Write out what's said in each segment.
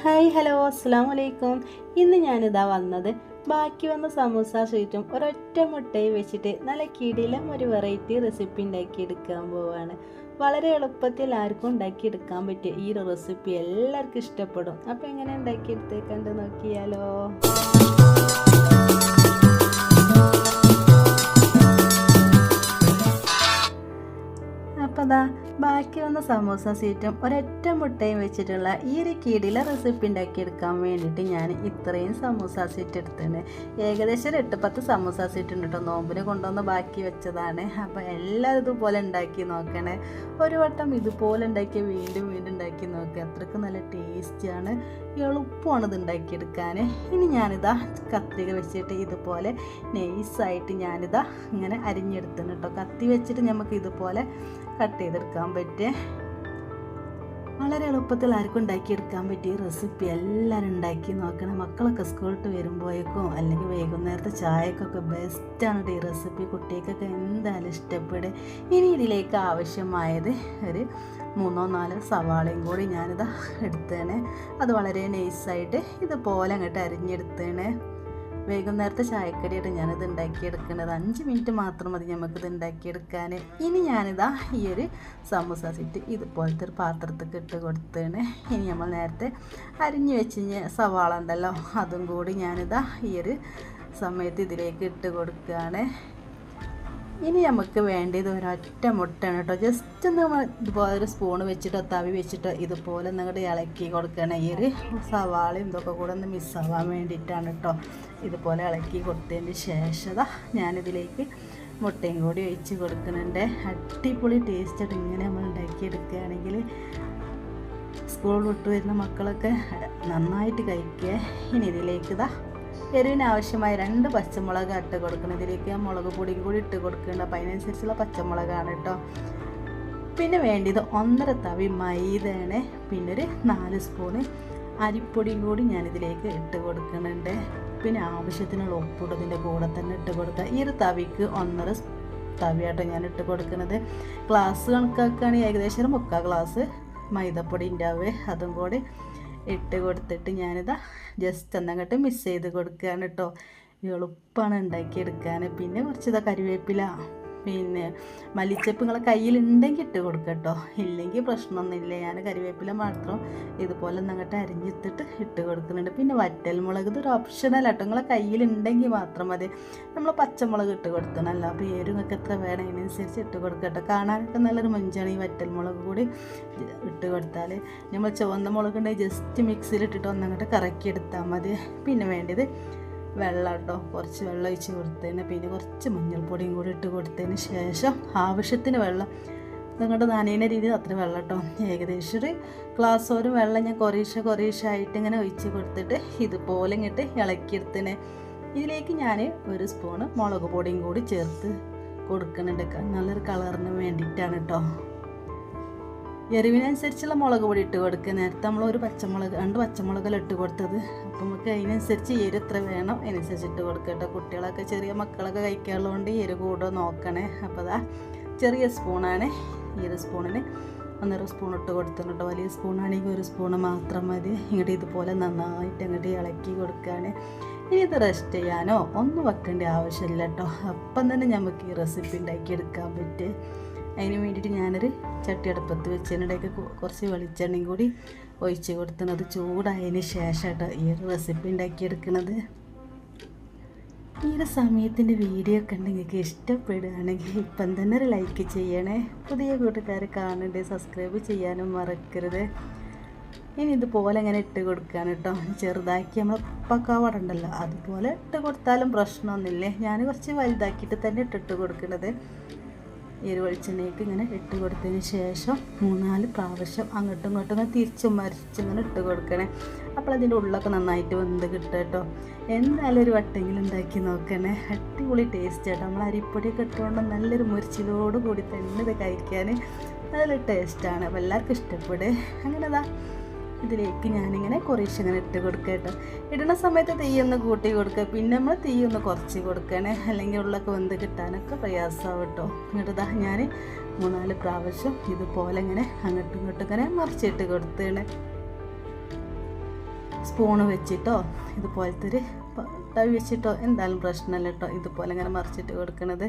Hi hello അസ്സാം വലൈക്കും. ഇന്ന് ഞാനിതാ വന്നത് ബാക്കി വന്ന സമൂസ സ്വീറ്റും ഒരൊറ്റ മുട്ടയും വെച്ചിട്ട് നല്ല കിടിലം ഒരു വെറൈറ്റി റെസിപ്പി ഉണ്ടാക്കിയെടുക്കാൻ പോവാണ്. വളരെ എളുപ്പത്തിൽ ആർക്കും ഉണ്ടാക്കിയെടുക്കാൻ പറ്റിയ ഈ ഒരു റെസിപ്പി എല്ലാവർക്കും ഇഷ്ടപ്പെടും. അപ്പോൾ എങ്ങനെ ഉണ്ടാക്കിയെടുത്തേക്കണ്ട് നോക്കിയാലോ. അപ്പോൾ ദാ ബാക്കി വന്ന സമൂസ സ്വീറ്റും ഒരൊറ്റ മുട്ടയും വെച്ചിട്ടുള്ള ഈ ഒരു കിടില റെസിപ്പി ഉണ്ടാക്കിയെടുക്കാൻ വേണ്ടിയിട്ട് ഞാൻ ഇത്രയും സമൂസ സ്വീറ്റ് എടുത്തിട്ടുണ്ട്. ഏകദേശം ഒരു 8-10 സമൂസ സ്വീറ്റ് ഉണ്ട് കേട്ടോ. നോമ്പിന് കൊണ്ടുവന്ന് ബാക്കി വെച്ചതാണ്. അപ്പോൾ എല്ലാവരും ഇതുപോലെ ഉണ്ടാക്കി നോക്കണേ. ഒരു വട്ടം ഇതുപോലെ ഉണ്ടാക്കി വീണ്ടും വീണ്ടും ഉണ്ടാക്കി നോക്കുക. അത്രയ്ക്ക് നല്ല ടേസ്റ്റിയാണ്, എളുപ്പമാണ് ഇത് ഉണ്ടാക്കിയെടുക്കാൻ. ഇനി ഞാനിതാ കത്രിക വെച്ചിട്ട് ഇതുപോലെ നൈസായിട്ട് ഞാനിതാ ഇങ്ങനെ അരിഞ്ഞെടുത്തിന് കേട്ടോ. കത്തി വെച്ചിട്ട് നമുക്ക് ഇതുപോലെ കട്ട് ചെയ്തെടുക്കാൻ പറ്റേ. വളരെ എളുപ്പത്തിൽ ആർക്കും ഉണ്ടാക്കിയെടുക്കാൻ പറ്റിയ റെസിപ്പി എല്ലാവരും ഉണ്ടാക്കി നോക്കണം. മക്കളൊക്കെ സ്കൂളിട്ട് വരുമ്പോഴേക്കും അല്ലെങ്കിൽ വൈകുന്നേരത്തെ ചായക്കൊക്കെ ബെസ്റ്റാണ് ഈ റെസിപ്പി. കുട്ടികൾക്കൊക്കെ എന്തായാലും ഇഷ്ടപ്പെടും. ഇനി ഇതിലേക്ക് ആവശ്യമായത് ഒരു 3-4 സവാളയും കൂടി ഞാനിതാ എടുത്തേനെ. അത് വളരെ നൈസായിട്ട് ഇതുപോലെ അങ്ങോട്ട് അരിഞ്ഞെടുത്തേനെ. വൈകുന്നേരത്തെ ചായക്കടിയായിട്ട് ഞാനിത് ഉണ്ടാക്കിയെടുക്കുന്നത്. 5 മിനിറ്റ് മാത്രം മതി നമുക്കിത് ഉണ്ടാക്കിയെടുക്കാൻ. ഇനി ഞാനിതാ ഈ ഒരു സമൂസ സെറ്റ് ഇതുപോലത്തെ ഒരു പാത്രത്തേക്ക് ഇട്ട് കൊടുത്തേണ്. ഇനി നമ്മൾ നേരത്തെ അരിഞ്ഞ് വെച്ച് സവാള ഉണ്ടല്ലോ, അതും കൂടി ഞാനിതാ ഈ ഒരു സമയത്ത് ഇതിലേക്ക് ഇട്ട് കൊടുക്കുകയാണ്. ഇനി നമുക്ക് വേണ്ടത് ഒരൊറ്റ മുട്ടയാണ് കേട്ടോ. ജസ്റ്റ് ഒന്ന് ഇതുപോലെ ഒരു സ്പൂണ് വെച്ചിട്ടോ തവി വെച്ചിട്ടോ ഇതുപോലെ നിങ്ങളുടെ ഇളക്കി കൊടുക്കണം. ഈ ഒരു സവാളയും ഇതൊക്കെ കൂടെ ഒന്ന് മിസ്സാവാൻ വേണ്ടിയിട്ടാണ് കേട്ടോ. ഇതുപോലെ ഇളക്കി കൊടുത്തതിന് ശേഷം ഞാനിതിലേക്ക് മുട്ടയും കൂടി ഒഴിച്ച് കൊടുക്കുന്നുണ്ട്. അടിപൊളി ടേസ്റ്റായിട്ട് ഇങ്ങനെ നമ്മൾ ഉണ്ടാക്കിയെടുക്കുകയാണെങ്കിൽ സ്കൂൾ വിട്ട് വരുന്ന മക്കളൊക്കെ നന്നായിട്ട് കഴിക്കുക. ഇനി ഇതിലേക്ക് എരിവിന് ആവശ്യമായ 2 പച്ചമുളക് ഇട്ട് കൊടുക്കണം. ഇതിലേക്ക് മുളക് പൊടിയും കൂടി ഇട്ട് കൊടുക്കേണ്ട. അപ്പം അതിനനുസരിച്ചുള്ള പച്ചമുളകാണ് കേട്ടോ. പിന്നെ വേണ്ടത് 1.5 തവി മൈദയാണ്. പിന്നെ ഒരു 4 സ്പൂണ് അരിപ്പൊടിയും കൂടി ഞാനിതിലേക്ക് ഇട്ട് കൊടുക്കുന്നുണ്ട്. പിന്നെ ആവശ്യത്തിനുള്ള ഉപ്പിട്ട് ഇതിൻ്റെ കൂടെ തന്നെ ഇട്ട് കൊടുക്കുക. ഈ ഒരു തവിക്ക് 1.5 തവിയാട്ടോ ഞാൻ ഇട്ട് കൊടുക്കുന്നത്. ഗ്ലാസ് കണക്കാക്കുകയാണെങ്കിൽ ഏകദേശം ഒരു 3/4 ഗ്ലാസ് മൈദപ്പൊടി ഉണ്ടാവേ. അതും കൂടി ഇട്ട് കൊടുത്തിട്ട് ഞാനിതാ ജസ്റ്റ് എന്നങ്ങോട്ട് മിക്സ് ചെയ്ത് കൊടുക്കുകയാണ് കേട്ടോ. എളുപ്പമാണ് ഉണ്ടാക്കിയെടുക്കാൻ. പിന്നെ കുറച്ച് കറിവേപ്പില പിന്നെ മല്ലിച്ചപ്പ് നിങ്ങളെ കയ്യിലുണ്ടെങ്കിൽ ഇട്ട് കൊടുക്കുക കേട്ടോ. ഇല്ലെങ്കിൽ പ്രശ്നമൊന്നുമില്ല. ഞാൻ കറിവേപ്പില മാത്രം ഇതുപോലെ അങ്ങോട്ട് അരിഞ്ഞിട്ടിട്ട് ഇട്ട് കൊടുക്കുന്നുണ്ട്. പിന്നെ വറ്റൽമുളക് ഇതൊരു ഓപ്ഷണൽ ആട്ടോ. നിങ്ങളെ കയ്യിലുണ്ടെങ്കിൽ മാത്രം മതി. നമ്മൾ പച്ചമുളക് ഇട്ട് കൊടുത്തണല്ല. അപ്പോൾ എരിവൊക്കെ എത്ര വേണം അതിനനുസരിച്ച് ഇട്ട് കൊടുക്കുക കേട്ടോ. കാണാനൊക്കെ നല്ലൊരു മഞ്ചാണ് ഈ വറ്റൽമുളക് കൂടി ഇട്ട് കൊടുത്താൽ. നമ്മൾ ചുവന്ന മുളക് ഉണ്ടെങ്കിൽ ജസ്റ്റ് മിക്സിയിലിട്ടിട്ട് ഒന്നങ്ങോട്ട് കറക്കി എടുത്താൽ മതി. പിന്നെ വേണ്ടത് വെള്ളം കേട്ടോ. കുറച്ച് വെള്ളം ഒഴിച്ച് കൊടുത്തതിന് പിന്നെ കുറച്ച് മഞ്ഞൾപ്പൊടിയും കൂടി ഇട്ട് കൊടുത്തതിന് ശേഷം ആവശ്യത്തിന് വെള്ളം നിങ്ങളുടെ നനയുന്ന രീതിയിൽ അത്ര വെള്ളം കേട്ടോ. ഏകദേശം ഒരു ഗ്ലാസ്സോരം വെള്ളം ഞാൻ കുറേശ്ശെ ആയിട്ട് ഇങ്ങനെ ഒഴിച്ച് കൊടുത്തിട്ട് ഇതുപോലെ ഇങ്ങോട്ട് ഇളക്കിയെടുത്തിന്. ഇതിലേക്ക് ഞാൻ 1 സ്പൂണ് മുളക് പൊടിയും കൂടി ചേർത്ത് കൊടുക്കുന്നുണ്ട്. നല്ലൊരു കളറിന് വേണ്ടിയിട്ടാണ് കേട്ടോ. എരിവിനനുസരിച്ചുള്ള മുളക് പൊടി ഇട്ട് കൊടുക്കുക. നേരത്തെ നമ്മൾ 2 പച്ചമുളകെല്ലാം ഇട്ട് കൊടുത്തത്. അപ്പം നമുക്ക് അതിനനുസരിച്ച് എരി എത്ര വേണം അതിനനുസരിച്ച് ഇട്ട് കൊടുക്കുക കേട്ടോ. കുട്ടികളൊക്കെ ചെറിയ മക്കളൊക്കെ കഴിക്കാനുള്ളതുകൊണ്ട് എരി കൂടെ നോക്കണേ. അപ്പോൾ അതാ ചെറിയ സ്പൂണാണ്. ഈ 1 സ്പൂണിന് 1.5 സ്പൂൺ ഇട്ട് കൊടുത്തിട്ടുണ്ട് കേട്ടോ. വലിയ സ്പൂണാണെങ്കിൽ 1 സ്പൂണ് മാത്രം മതി. ഇങ്ങോട്ട് ഇതുപോലെ നന്നായിട്ട് അങ്ങോട്ട് ഇളക്കി കൊടുക്കുകയാണ്. ഇനി ഇത് റെസ്റ്റ് ചെയ്യാനോ ഒന്നും വെക്കേണ്ട ആവശ്യമില്ല കേട്ടോ. അപ്പം തന്നെ നമുക്ക് ഈ റെസിപ്പി ഉണ്ടാക്കിയെടുക്കാൻ പറ്റും. അതിന് വേണ്ടിയിട്ട് ഞാനൊരു ചട്ടി അടുപ്പത്ത് വെച്ചതിനിടയ്ക്ക് കുറച്ച് വെളിച്ചെണ്ണയും കൂടി ഒഴിച്ച് കൊടുക്കുന്നത്. ചൂടായതിന് ശേഷം കേട്ടോ ഈ ഒരു റെസിപ്പി ഉണ്ടാക്കിയെടുക്കുന്നത്. ഈ ഒരു സമയത്തിൻ്റെ വീഡിയോ ഒക്കെ നിങ്ങൾക്ക് ഇഷ്ടപ്പെടുകയാണെങ്കിൽ ഇപ്പം തന്നെ ഒരു ലൈക്ക് ചെയ്യണേ. പുതിയ കൂട്ടുകാർ കാണണ്ടേ, സബ്സ്ക്രൈബ് ചെയ്യാനും മറക്കരുത്. ഇനി ഇതുപോലെ ഇങ്ങനെ ഇട്ട് കൊടുക്കുകയാണ് കേട്ടോ. ചെറുതാക്കി നമ്മൾ പക്കാവട ഉണ്ടല്ലോ അതുപോലെ ഇട്ട് കൊടുത്താലും പ്രശ്നമൊന്നുമില്ലേ. ഞാൻ കുറച്ച് വലുതാക്കിയിട്ട് തന്നെ ഇട്ടിട്ട് കൊടുക്കുന്നത്. ഈ ഒരു വെളിച്ചെണ്ണയ്ക്ക് ഇങ്ങനെ ഇട്ട് കൊടുത്തതിന് ശേഷം 3-4 പ്രാവശ്യം അങ്ങോട്ടും ഇങ്ങോട്ടും ഇങ്ങനെ തിരിച്ചും മറിച്ചും ഇങ്ങനെ ഇട്ട് കൊടുക്കണേ. അപ്പോൾ അതിൻ്റെ ഉള്ളൊക്കെ നന്നായിട്ട് വെന്ത് കിട്ടും കേട്ടോ. എന്തായാലും ഒരു വട്ടെങ്കിലും ഉണ്ടാക്കി നോക്കണേ. അടിപൊളി ടേസ്റ്റ് കേട്ടോ. നമ്മൾ അരിപ്പൊടിയൊക്കെ ഇട്ടുകൊണ്ട് നല്ലൊരു മുരിച്ചിലോട് കൂടി തന്നെ ഇത് കഴിക്കാൻ നല്ലൊരു ടേസ്റ്റാണ്. അപ്പോൾ എല്ലാവർക്കും ഇഷ്ടപ്പെടും. അങ്ങനെ ഇതിലേക്ക് ഞാനിങ്ങനെ കുറേശ്ശെ ഇങ്ങനെ ഇട്ട് കൊടുക്കുക കേട്ടോ. ഇടുന്ന സമയത്ത് തീയൊന്ന് കൂട്ടി കൊടുക്കുക. പിന്നെ നമ്മൾ തീയൊന്ന് കുറച്ച് കൊടുക്കണേ. അല്ലെങ്കിൽ ഉള്ളൊക്കെ വെന്ത് കിട്ടാനൊക്കെ പ്രയാസമാവും കേട്ടോ. എന്നിട്ട് ഞാൻ 3-4 പ്രാവശ്യം ഇതുപോലെ ഇങ്ങനെ അങ്ങോട്ടും ഇങ്ങോട്ടും ഇങ്ങനെ മറിച്ചിട്ട് കൊടുത്തേണ്. സ്പൂണ് വെച്ചിട്ടോ ഇതുപോലത്തെ ഒരു തവി വെച്ചിട്ടോ എന്തായാലും പ്രശ്നമല്ല കേട്ടോ. ഇതുപോലെ ഇങ്ങനെ മറിച്ചിട്ട് കൊടുക്കണത്.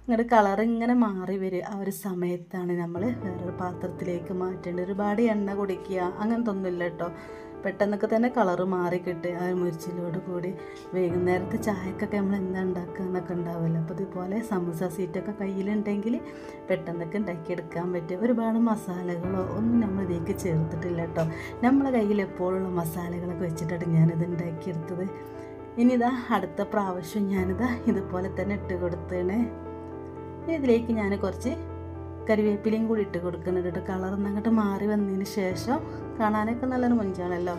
ഇങ്ങോട്ട് കളർ ഇങ്ങനെ മാറി വരും. ആ ഒരു സമയത്താണ് നമ്മൾ വേറൊരു പാത്രത്തിലേക്ക് മാറ്റേണ്ടത്. ഒരുപാട് എണ്ണ കുടിക്കുക അങ്ങനത്തെ ഒന്നുമില്ല കേട്ടോ. പെട്ടെന്നൊക്കെ തന്നെ കളറ് മാറി കിട്ടുക ആ മുരിച്ചിലോട് കൂടി. വൈകുന്നേരത്തെ ചായക്കൊക്കെ നമ്മൾ എന്താ ഉണ്ടാക്കുക എന്നൊക്കെ ഉണ്ടാവില്ല. അപ്പോൾ ഇതുപോലെ സമൂസ സീറ്റൊക്കെ കയ്യിലുണ്ടെങ്കിൽ പെട്ടെന്നൊക്കെ ഉണ്ടാക്കിയെടുക്കാൻ പറ്റും. ഒരുപാട് മസാലകളോ ഒന്നും നമ്മൾ ഇതിലേക്ക് ചേർത്തിട്ടില്ല കേട്ടോ. നമ്മളെ കയ്യിൽ എപ്പോഴുള്ള മസാലകളൊക്കെ വെച്ചിട്ടാണ് ഞാനിത് ഉണ്ടാക്കിയെടുത്തത്. ഇനിയിതാ അടുത്ത പ്രാവശ്യം ഞാനിതാ ഇതുപോലെ തന്നെ ഇട്ട് കൊടുത്തേണ്. ഇതിലേക്ക് ഞാൻ കുറച്ച് കരിവേപ്പിലയും കൂടി ഇട്ട് കൊടുക്കുന്നുണ്ട് കേട്ടോ. കളറൊന്നും അങ്ങോട്ട് മാറി വന്നതിന് ശേഷം കാണാനൊക്കെ നല്ലൊരു മൊഞ്ചാണല്ലോ.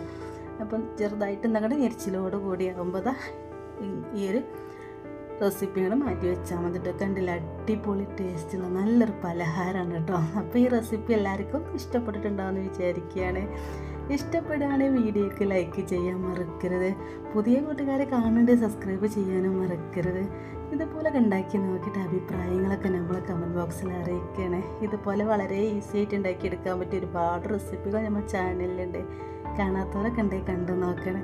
അപ്പം ചെറുതായിട്ട് എന്നങ്ങോട്ട് ഞെരിച്ചിലോട് കൂടിയാകുമ്പോൾ ഈ ഒരു റെസിപ്പി കൂടെ മാറ്റി വെച്ചാൽ മതി കേട്ടോ. കണ്ടില്ല, അടിപൊളി ടേസ്റ്റുള്ള നല്ലൊരു പലഹാരമാണ് കേട്ടോ. അപ്പോൾ ഈ റെസിപ്പി എല്ലാവർക്കും ഇഷ്ടപ്പെട്ടിട്ടുണ്ടാവുമെന്ന് വിചാരിക്കുകയാണ്. ഇഷ്ടപ്പെടുകയാണെങ്കിൽ വീഡിയോക്ക് ലൈക്ക് ചെയ്യാൻ മറക്കരുത്. പുതിയ കൂട്ടുകാരെ കാണേണ്ടത് സബ്സ്ക്രൈബ് ചെയ്യാനും മറക്കരുത്. ഇതുപോലെ ഉണ്ടാക്കി നോക്കിയിട്ട് അഭിപ്രായങ്ങളൊക്കെ നമ്മൾ കമൻറ്റ് ബോക്സിൽ അറിയിക്കണേ. ഇതുപോലെ വളരെ ഈസി ആയിട്ട് ഉണ്ടാക്കിയെടുക്കാൻ പറ്റിയ ഒരുപാട് റെസിപ്പികൾ നമ്മുടെ ചാനലിലുണ്ട്. കാണാത്തവരൊക്കെ ഉണ്ടെങ്കിൽ കണ്ടു നോക്കണേ.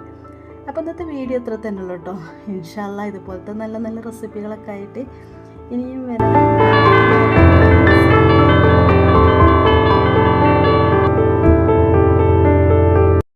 അപ്പോൾ ഇന്നത്തെ വീഡിയോ ഇത്ര തന്നെ ഉള്ളൂ കേട്ടോ. ഇൻഷാ അല്ലാഹ് ഇതുപോലത്തെ നല്ല നല്ല റെസിപ്പികളൊക്കെ ആയിട്ട് ഇനിയും വരാം.